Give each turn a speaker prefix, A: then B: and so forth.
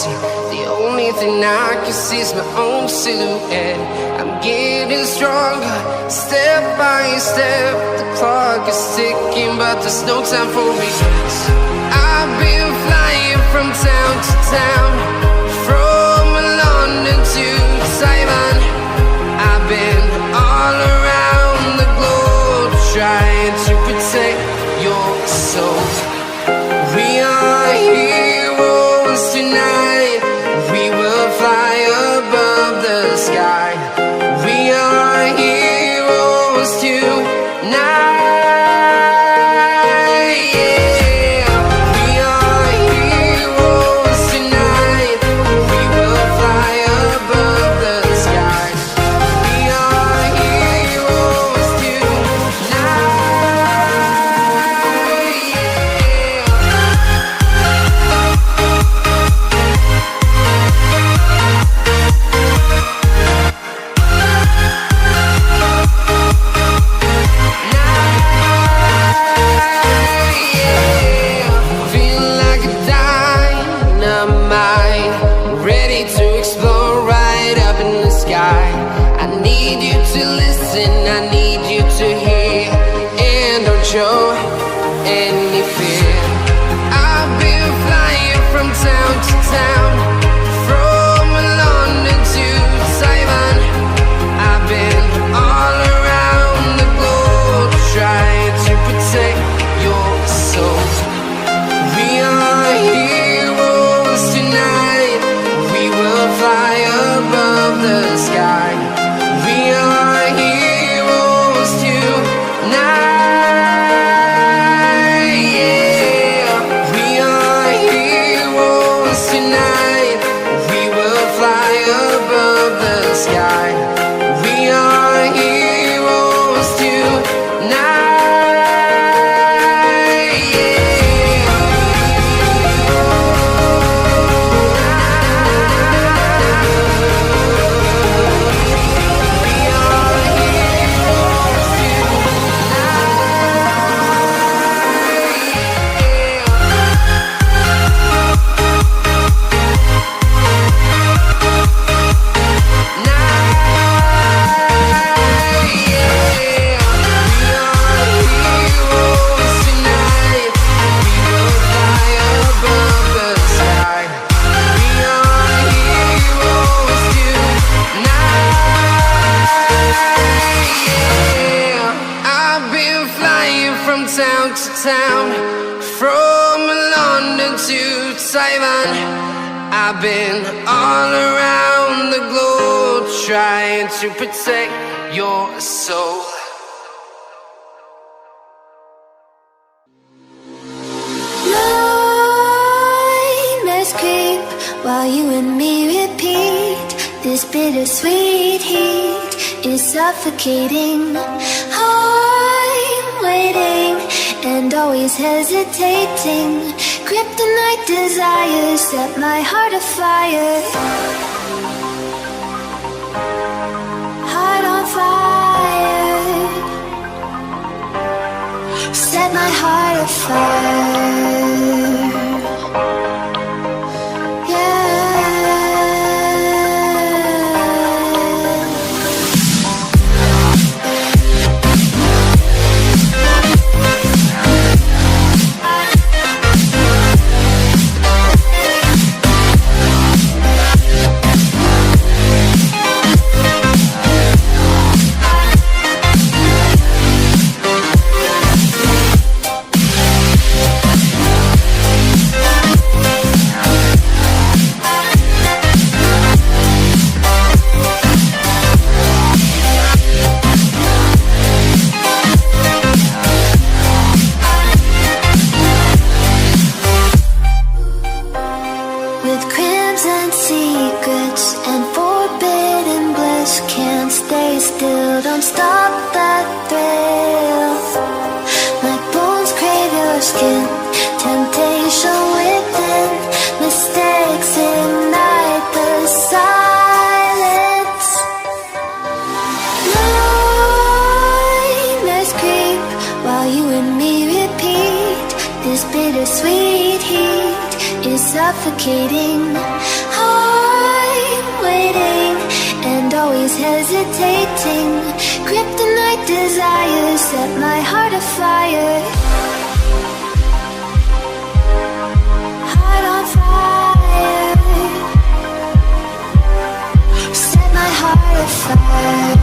A: empty. The only thing I can see is my own silhouette. I'm getting stronger, step by step. The clock is ticking, but there's no time for regrets. I've been flying from town to town, from London to Taiwan. I've been all around the globe, trying to protect your soul. We are heroes tonight. We will fly above the sky. We are heroes tonight. Show any fear. I've been flying from town to town, from London to Taiwan. I've been all around the globe, trying to protect your soul. We are heroes tonight. We will fly above the sky. We are heroes tonight. Town to town, from London to Taiwan. I've been all around the globe, trying to protect your soul.
B: Nightmares creep while you and me repeat. This bittersweet heat is suffocating. I'm waiting and always hesitating. Kryptonite desires set my heart afire. Heart on fire. Set my heart afire. suffocating. I'm waiting and always hesitating. Kryptonite desires set my heart afire. Heart on fire. Set my heart afire.